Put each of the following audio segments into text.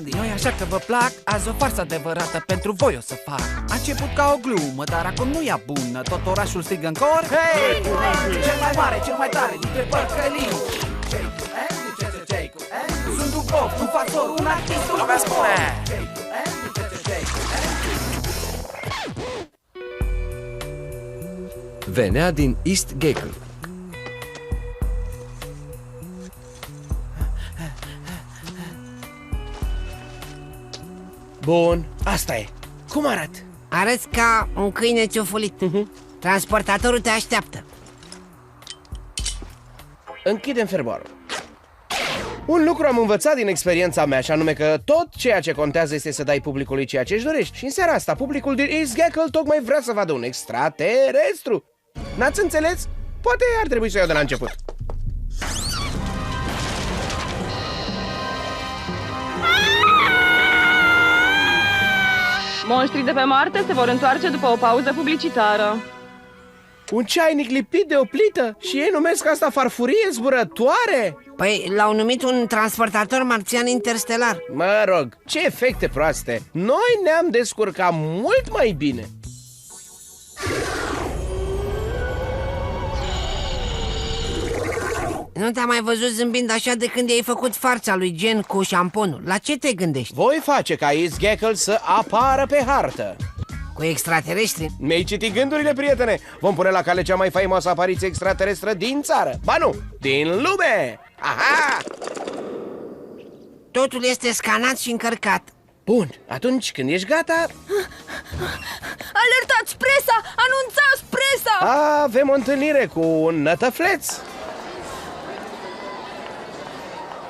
Andy. Nu-i așa că vă plac? Azi o farsă adevărată pentru voi o să fac. A început ca o glumă, dar acum nu e bună. Tot orașul strigă în cor: Hei, cel mai mare, cel mai tare dintre păcălii. Sunt un pop, un fasor, un artist, un sport. Venea din East Gackel. Bun, asta e. Cum arăt? Arăți ca un câine ciufulit. Transportatorul te așteaptă. Închidem fermoarul. Un lucru am învățat din experiența mea, și anume că tot ceea ce contează este să dai publicului ceea ce își dorești. Și în seara asta, publicul din East Gackel tocmai vrea să vadă un extraterestru. N-ați înțeles? Poate ar trebui să iau de la început. Monștrii de pe Marte se vor întoarce după o pauză publicitară. Un ceainic lipit de o plită? Și ei numesc asta farfurie zburătoare? Păi l-au numit un transportator marțian interstelar. Mă rog, ce efecte proaste! Noi ne-am descurcat mult mai bine. Nu te-am mai văzut zâmbind așa de când i-ai făcut farța lui Gen cu șamponul. La ce te gândești? Voi face ca East Gackel să apară pe hartă. Cu extraterestri? Mi-ai citit gândurile, prietene? Vom pune la cale cea mai faimoasă apariție extraterestră din țară. Ba nu, din lume! Aha! Totul este scanat și încărcat. Bun, atunci când ești gata... Alertați presa! Anunțați presa! Avem o întâlnire cu un nătăfleț.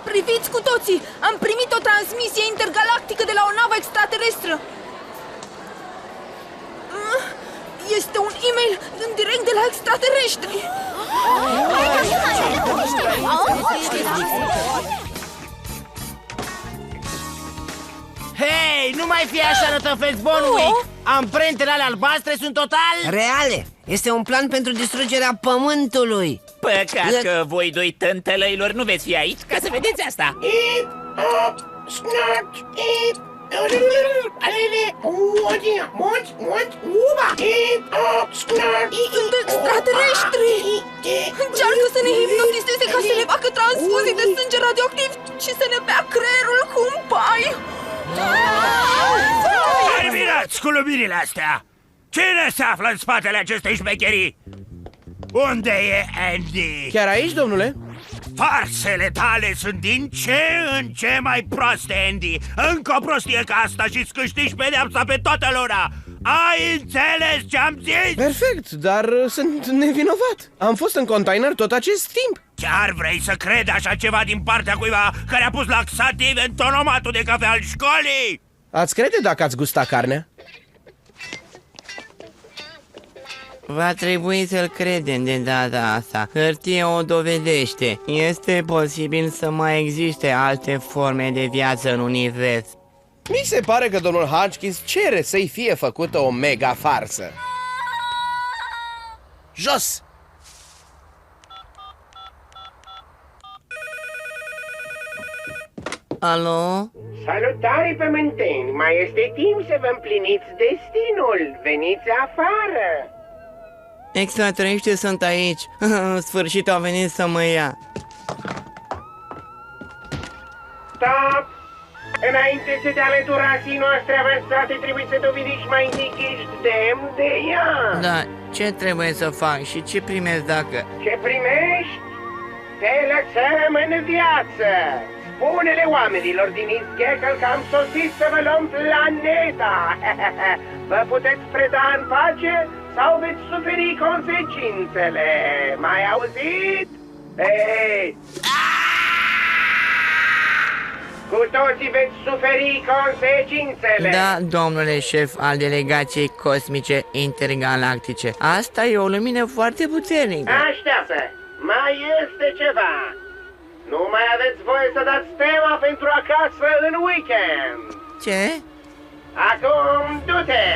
Priviți cu toții! Am primit o transmisie intergalactică de la o navă extraterestră. Este un e-mail în direct de la extraterestri. Hei, nu mai fi așa, nătăfleț Bonwick! Amprentele alea albastre sunt total... Reale! Este un plan pentru distrugerea pământului. Păcat că voi doi tântălăilor nu veți fi aici ca să vedeți asta. Sunt extraterestri! Încearcă să ne hipnotizeze ca să ne facă transfuzii de sânge radioactiv și să ne bea creierul cu un pai. Terminați cu luminile astea! Cine se află în spatele acestei șmecherii? Unde e Andy? Chiar aici, domnule? Farsele tale sunt din ce în ce mai proaste, Andy. Încă o prostie ca asta și îți câștigi pedeapsa pe toată lumea. Ai înțeles ce am zis? Perfect, dar sunt nevinovat. Am fost în container tot acest timp. Chiar vrei să crezi așa ceva din partea cuiva care a pus laxativ în tonomatul de cafea al școlii? Ați crede dacă ați gustat carnea? Va trebui să-l credem de data asta. Hârtia o dovedește. Este posibil să mai existe alte forme de viață în univers. Mi se pare că domnul Hodgkins cere să-i fie făcută o mega farsă. Jos! Alo? Salutare, pământeni! Mai este timp să vă împliniți destinul. Veniți afară! Extraterestri sunt aici. În sfârșit au venit să mă ia. Stop! Înainte să te alăturații noastre avansate, trebuie să dovediți mai întâi că ești demn de ea! Da, ce trebuie să fac și ce primesc dacă... Ce primești? Te lăsăm în viață! Spune-le oamenilor din East Gackel că am sosit să vă luăm planeta! Vă puteți preda în pace sau veți suferi consecințele? Mai auzit? Ei! Cu toții veți suferi consecințele! Da, domnule șef al delegației cosmice intergalactice. Asta e o lumină foarte puternică. Așteaptă! Mai este ceva! Nu mai aveți voie să dați tema pentru acasă în weekend! Ce? Acum, du-te!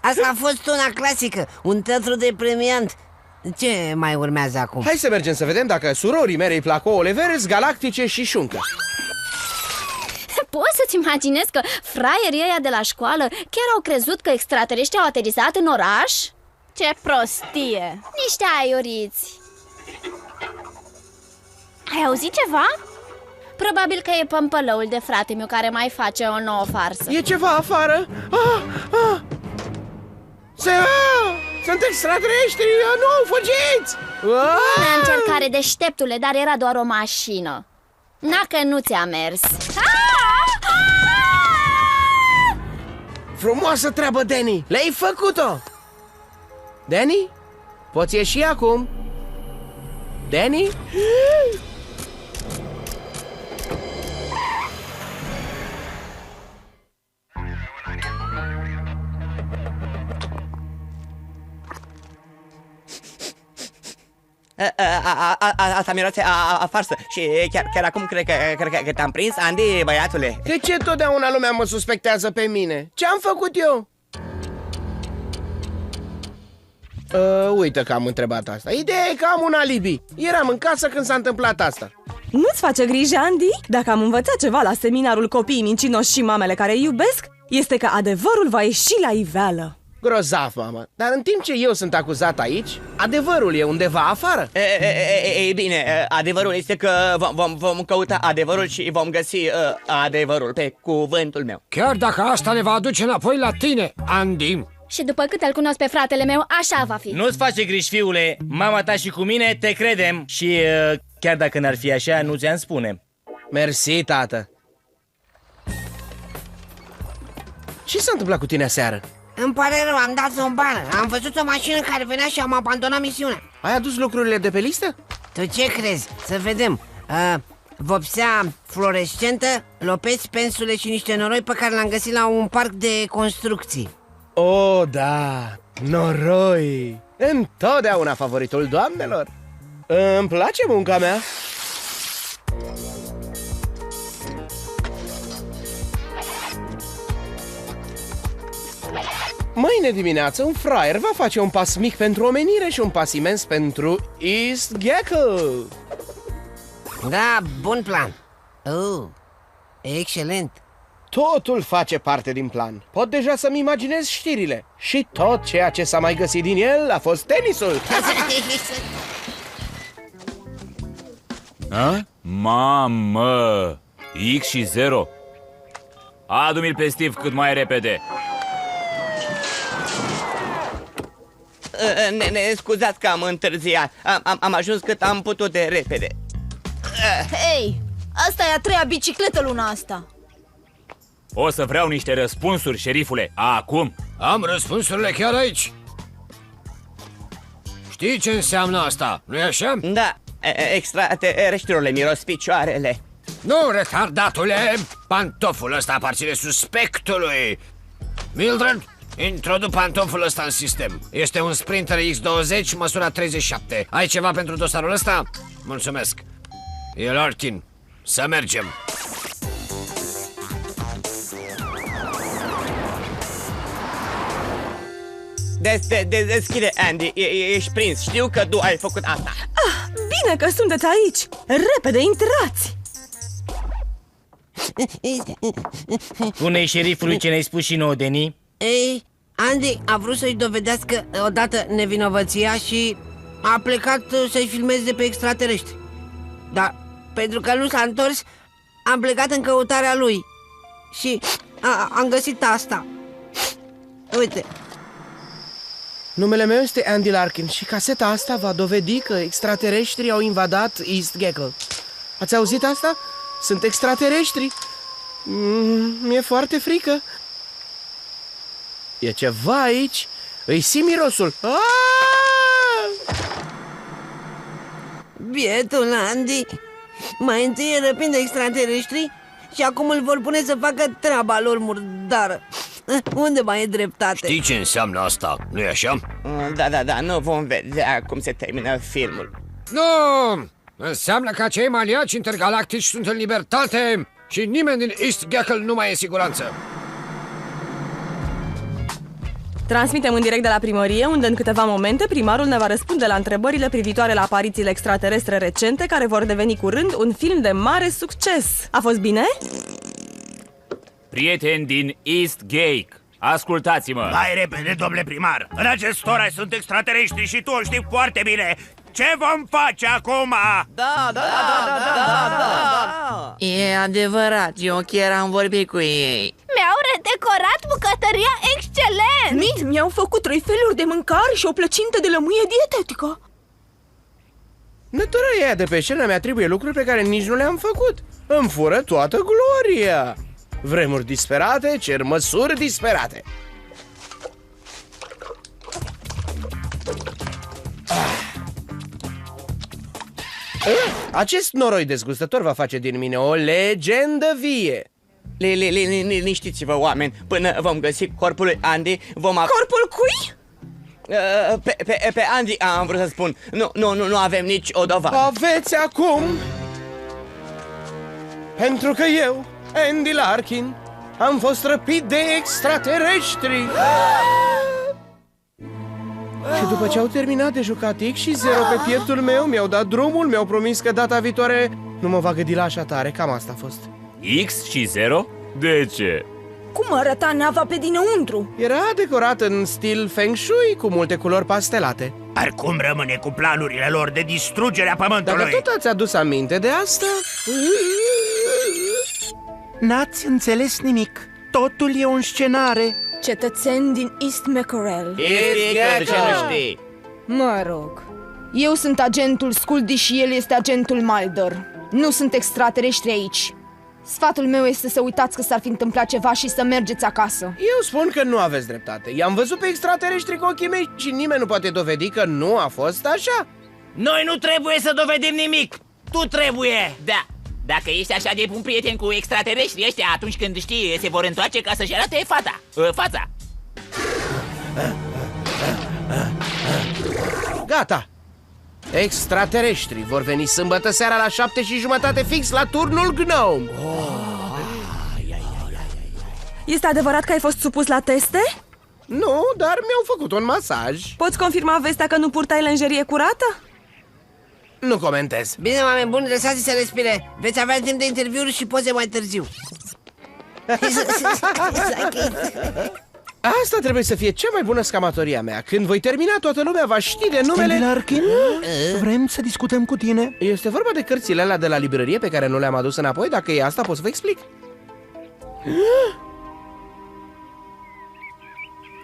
Asta a fost una clasică, un teatru de premiant. Ce mai urmează acum? Hai să mergem să vedem dacă surorii mele îi plac ouăle verzi, galactice și șuncă. Poți să-ți imaginezi că fraierii ăia de la școală chiar au crezut că extraterestri au aterizat în oraș? Ce prostie! Niște aiuriți! Ai auzit ceva? Probabil că e pămpălăul de frate meu care mai face o nouă farsă. E ceva afară? Sunt extraterestri! Nu, fugiți! Bună încercare, deșteptule, dar era doar o mașină. Na că nu ți-a mers. Frumoasă treabă, Danny! Le-ai făcut-o! Danny? Poți ieși acum? Danny? Asta miroase a farsă. Și chiar acum cred că te-am prins, Andy, băiatule. De ce totdeauna lumea mă suspectează pe mine? Ce-am făcut eu? Uite că am întrebat asta. Ideea e că am un alibi. Eram în casă când s-a întâmplat asta. Nu-ți face griji, Andy? Dacă am învățat ceva la seminarul Copiii mincinoși și mamele care îi iubesc, este că adevărul va ieși la iveală. Grozav, mamă. Dar în timp ce eu sunt acuzat aici, adevărul e undeva afară. Ei bine, adevărul este că vom căuta adevărul și vom găsi adevărul, pe cuvântul meu. Chiar dacă asta ne va aduce înapoi la tine, Andy. Și după cât îl cunosc pe fratele meu, așa va fi. Nu-ți face griji, fiule. Mama ta și cu mine te credem. Și chiar dacă n-ar fi așa, nu ți-am spune. Mersi, tată. Ce s-a întâmplat cu tine aseară? Îmi pare rău, am dat o bană. Am văzut o mașină care venea și am abandonat misiunea. Ai adus lucrurile de pe listă? Tu ce crezi? Să vedem. Vopsea fluorescentă, lopeți, pensule și niște noroi pe care l-am găsit la un parc de construcții. Oh, da, noroi. Întotdeauna favoritul doamnelor. Îmi place munca mea. Mâine dimineață un fraier va face un pas mic pentru omenire și un pas imens pentru East Gecko. Da, bun plan. Excelent. Totul face parte din plan. Pot deja să-mi imaginez știrile. Și tot ceea ce s-a mai găsit din el a fost tenisul. Mamă! X și 0. Adu-mi-l pe Steve cât mai repede. Ne scuzați că am întârziat. Am ajuns cât am putut de repede. Hei, asta e a treia bicicletă luna asta. O să vreau niște răspunsuri, șerifule. Acum. Am răspunsurile chiar aici. Știi ce înseamnă asta, nu-i așa? Da, extraterestrilor le miros picioarele. Nu, retardatule! Pantoful ăsta aparține suspectului. Mildred, introdu pantoful ăsta în sistem. Este un Sprinter X20, măsura 37. Ai ceva pentru dosarul ăsta? Mulțumesc. E Larkin. Să mergem. Deschide, Andy, ești prins. Știu că tu ai făcut asta. Bine că sunteți aici. Repede, intrați. Spune-i șerifului ce ne-ai spus și nouă, Danny. Ei, Andy a vrut să-i dovedească odată nevinovăția și a plecat să-i filmeze pe extraterestri. Dar pentru că nu s-a întors, am plecat în căutarea lui și am găsit asta. Uite. Numele meu este Andy Larkin și caseta asta va dovedi că extraterestrii au invadat East Gecko. Ați auzit asta? Sunt extraterestri. Mi-e foarte frică. E ceva aici. Îi simt mirosul. Bietul Andy. Mai întâi e răpind de extraterestri și acum îl vor pune să facă treaba lor murdară. Unde mai e dreptate? Știi ce înseamnă asta, nu-i așa? Da, nu vom vedea cum se termină filmul. Nu! Înseamnă că acei maniaci intergalactici sunt în libertate și nimeni din East Gecko nu mai e în siguranță. Transmitem în direct de la primărie, unde în câteva momente primarul ne va răspunde la întrebările privitoare la aparițiile extraterestre recente, care vor deveni curând un film de mare succes. A fost bine? Prieteni din Eastgate, ascultați-mă! Mai repede, domnule primar! În acest oraș sunt extraterestri și tu o știi foarte bine! Ce vom face acum? Da. E adevărat, eu chiar am vorbit cu ei. Mi-au redecorat bucătăria excelent! Mi-au făcut 3 feluri de mâncare și o plăcintă de lămâie dietetică. Nătura aia de pe scenă mi-atribuie lucruri pe care nici nu le-am făcut. Îmi fură toată gloria. Vremuri disperate cer măsuri disperate. Acest noroi dezgustător va face din mine o legendă vie. Liniștiți-vă, oameni. Până vom găsi corpul lui Andy, vom... Corpul cui? Pe Andy am vrut să spun. Nu avem nici o dovadă. Aveți acum. Pentru că eu, Andy Larkin, am fost răpit de extraterestri. Și după ce au terminat de jucat X și 0 pe pieptul meu, mi-au dat drumul, mi-au promis că data viitoare nu mă va gâdi la așa tare. Cam asta a fost. X și 0? De ce? Cum arăta nava pe dinăuntru? Era decorat în stil Feng Shui, cu multe culori pastelate. Dar cum rămâne cu planurile lor de distrugere a pământului? Dacă tot ați adus aminte de asta... N-ați înțeles nimic. Totul e o înscenare. Cetățeni din East Mackerel. Ce nu știi? Mă rog. Eu sunt agentul Sculdi și el este agentul Mulder. Nu sunt extraterestri aici. Sfatul meu este să uitați că s-ar fi întâmplat ceva și să mergeți acasă. Eu spun că nu aveți dreptate. I-am văzut pe extraterestri cu ochii mei și nimeni nu poate dovedi că nu a fost așa. Noi nu trebuie să dovedim nimic. Tu trebuie. Da. Dacă ești așa de bun prieten cu extraterestrii ăștia, atunci când știi, se vor întoarce ca să-și arate fața. Gata. Extraterestrii vor veni sâmbătă seara la 7:30 fix la turnul Gnome. Este adevărat că ai fost supus la teste? Nu, dar mi-au făcut un masaj. Poți confirma vestea că nu purtai lenjerie curată? Nu comentez. Bine, oameni buni, lăsați-i să respire. Veți avea timp de interviuri și poze mai târziu. Asta trebuie să fie cea mai bună scamatoria mea. Când voi termina, toată lumea va ști de numele... Andy Larkin, vrem să discutăm cu tine. Este vorba de cărțile alea de la librărie pe care nu le-am adus înapoi. Dacă e asta, pot să vă explic.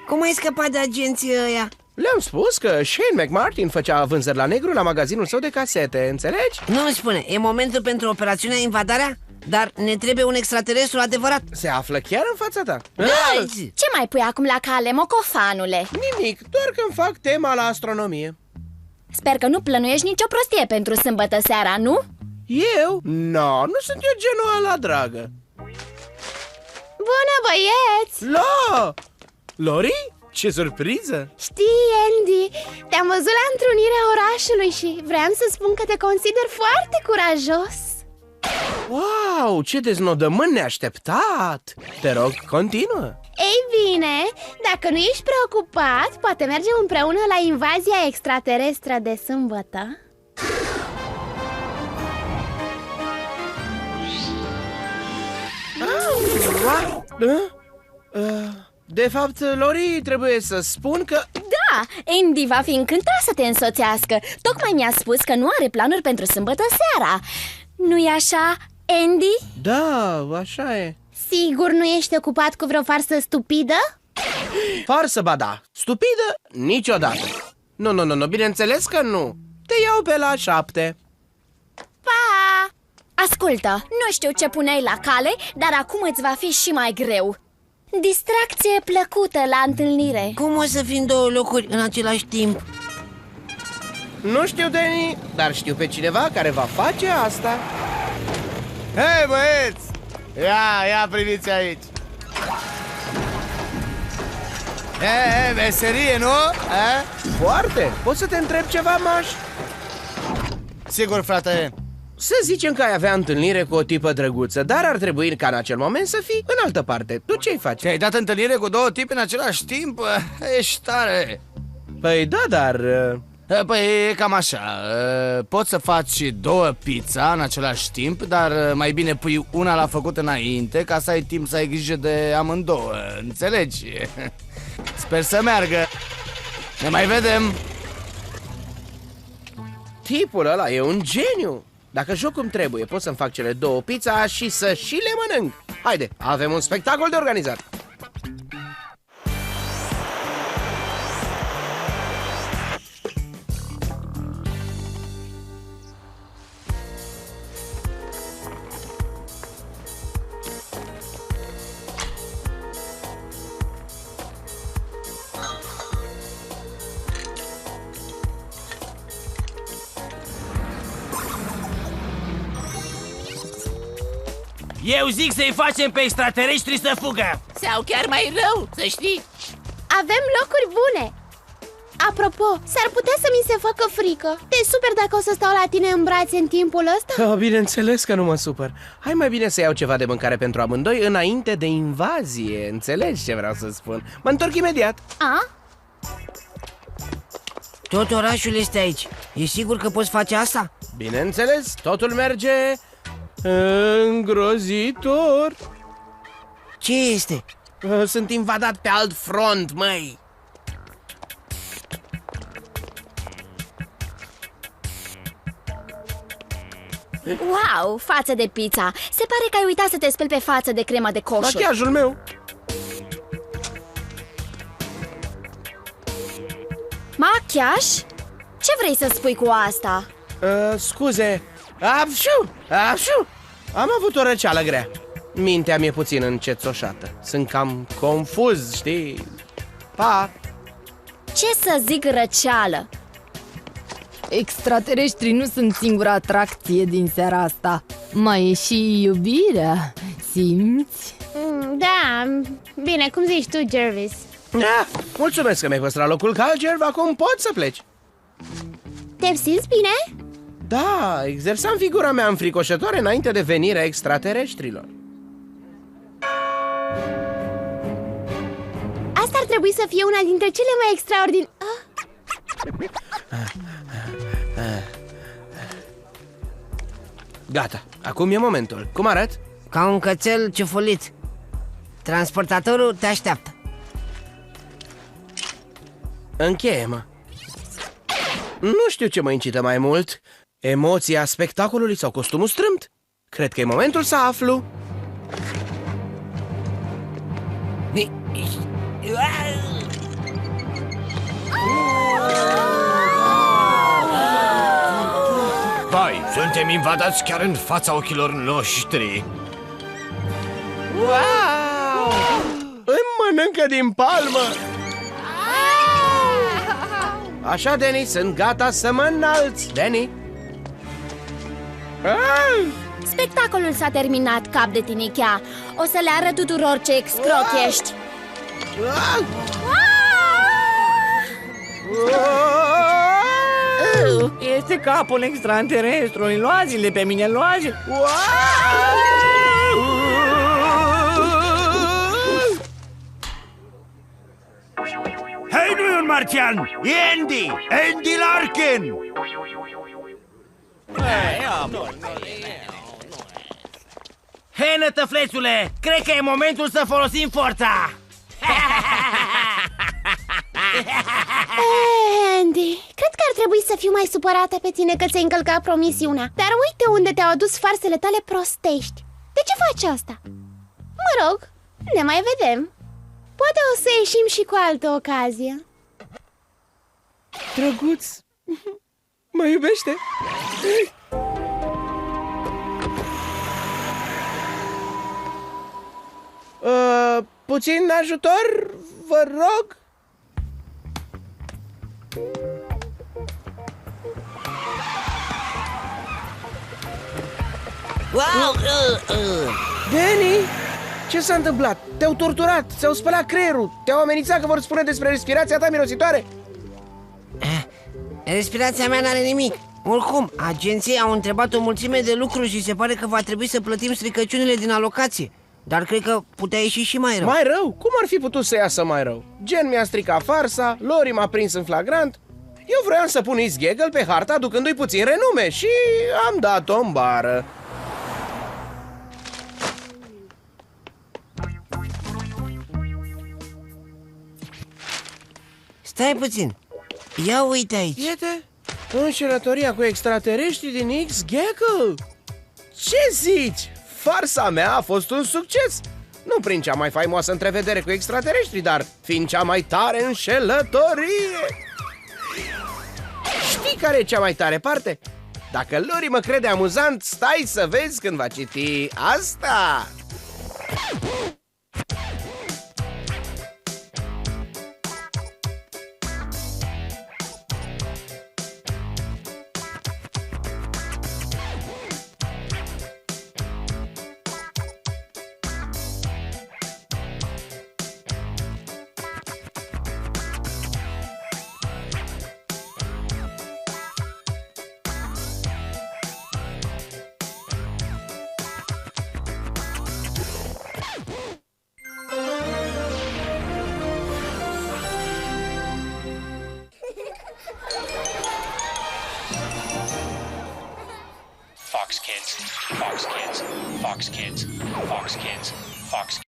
Cum ai scăpat de agenții ăia? Le-am spus că Shane McMartin făcea vânzări la negru la magazinul său de casete, înțelegi? Nu-mi spune, e momentul pentru operațiunea Invadarea? Dar ne trebuie un extraterestru adevărat. Se află chiar în fața ta. Ce mai pui acum la cale, mocofanule? Nimic, doar când fac tema la astronomie. Sper că nu plănuiești nicio prostie pentru sâmbătă seara, nu? Eu? No, nu sunt eu genul ăla, dragă. Bună, băieți! La! Lori? Ce surpriză! Știi, Andy, te-am văzut la întrunirea orașului și vreau să spun că te consider foarte curajos. Wow, ce deznodământ neașteptat! Te rog, continuă. Ei bine, dacă nu ești preocupat, poate mergem împreună la invazia extraterestră de sâmbătă. De fapt, Lori, trebuie să spun că... Da, Andy va fi încântat să te însoțească. Tocmai mi-a spus că nu are planuri pentru sâmbătă seara. Nu-i așa, Andy? Da, așa e. Sigur nu ești ocupat cu vreo farsă stupidă? Farsă, ba da. Stupidă? Niciodată. Nu, bineînțeles că nu. Te iau pe la 7. Pa! Ascultă, nu știu ce puneai la cale, dar acum îți va fi și mai greu. Distracție plăcută la întâlnire. Cum o să fim două locuri în același timp? Nu știu, Danny, dar știu pe cineva care va face asta. Hei, băieți! Ia priviți aici. Meserie, nu? Foarte! Poți să te întreb ceva, Maș? Sigur, frate. Să zicem că ai avea întâlnire cu o tipă drăguță, dar ar trebui ca în acel moment să fii în altă parte. Tu ce-ai face? Ți-ai dat întâlnire cu două tipi în același timp? Ești tare. Păi da, dar... Păi e cam așa. Poți să faci 2 pizza în același timp, dar mai bine pui una la făcut înainte, ca să ai timp să ai grijă de amândouă. Înțelegi? Sper să meargă. Ne mai vedem. Tipul ăla e un geniu. Dacă joc cum trebuie, pot să-mi fac cele 2 pizza și să și le mănânc. Haide, avem un spectacol de organizat. Eu zic să-i facem pe extraterestri să fugă. Sau chiar mai rău, să știi. Avem locuri bune. Apropo, s-ar putea să mi se facă frică. Te super dacă o să stau la tine în brațe în timpul ăsta? Bineînțeles că nu mă supăr. Hai mai bine să iau ceva de mâncare pentru amândoi înainte de invazie. Înțelegi ce vreau să spun? Mă întorc imediat. Tot orașul este aici. E sigur că poți face asta? Bineînțeles, totul merge îngrozitor. Ce este? Sunt invadat pe alt front, măi. Wow, față de pizza. Se pare că ai uitat să te speli pe față de crema de coșuri. Machiajul meu. Machiaj? Ce vrei să spui cu asta? Scuze. Apșu! Am avut o răceală grea. Mintea mi-e puțin încețoșată. Sunt cam confuz, știi? Pa! Ce să zic răceală? Extraterestrii nu sunt singura atracție din seara asta. Mai e și iubirea, simți? Da, bine, cum zici tu, Jervis? Mulțumesc că mi-ai păstrat locul Calgerv, acum poți să pleci. Te simți bine? Da, exersam figura mea înfricoșătoare înainte de venirea extraterestrilor. Asta ar trebui să fie una dintre cele mai extraordinare... Gata, acum e momentul. Cum arăt? Ca un cățel ciufulit. Transportatorul te așteaptă. Încheie-mă. Nu știu ce mă incită mai mult, emoția spectacolului sau costumul strâmt. Cred că e momentul să aflu. Vai, suntem invadați chiar în fața ochilor noștri. Wow! Îmi mănâncă din palmă. Așa, Danny, sunt gata să mă înalți. Danny? Spectacolul s-a terminat, cap de tinichea. O să le arăt tuturor ce excroc ești. Este capul extraterestrului. Luați-le pe mine, luați-le. Hei, nu e un marțian! E Andy! Andy Larkin! Hei, nătăflețule! Cred că e momentul să folosim forța! Andy, cred că ar trebui să fiu mai supărată pe tine că ți-ai încălcat promisiunea. Dar uite unde te-au adus farsele tale prostești. De ce faci asta? Mă rog, ne mai vedem. Poate o să ieșim și cu altă ocazie. Drăguț, mă iubește? Puțin ajutor, vă rog? Danny, ce s-a întâmplat? Te-au torturat, ți-au spălat creierul, te-au amenințat că vor spune despre respirația ta mirositoare? Respirația mea n-are nimic. Oricum, agenții au întrebat o mulțime de lucruri și se pare că va trebui să plătim stricăciunile din alocație. Dar cred că putea ieși și mai rău. Mai rău? Cum ar fi putut să iasă mai rău? Jen mi-a stricat farsa, Lori m-a prins în flagrant. Eu vroiam să pun East Gaggle pe hartă aducându-i puțin renume și am dat-o în bară. Stai puțin. Ia uite aici. Iete, înșelătoria cu extraterestri din East Gaggle. Ce zici? Farsa mea a fost un succes. Nu prin cea mai faimoasă întrevedere cu extraterestri, dar fiind cea mai tare înșelătorie. Știi care e cea mai tare parte? Dacă Lori mă crede amuzant, stai să vezi când va citi asta. Fox Kids, Fox Kids, Fox Kids, Fox Kids, Fox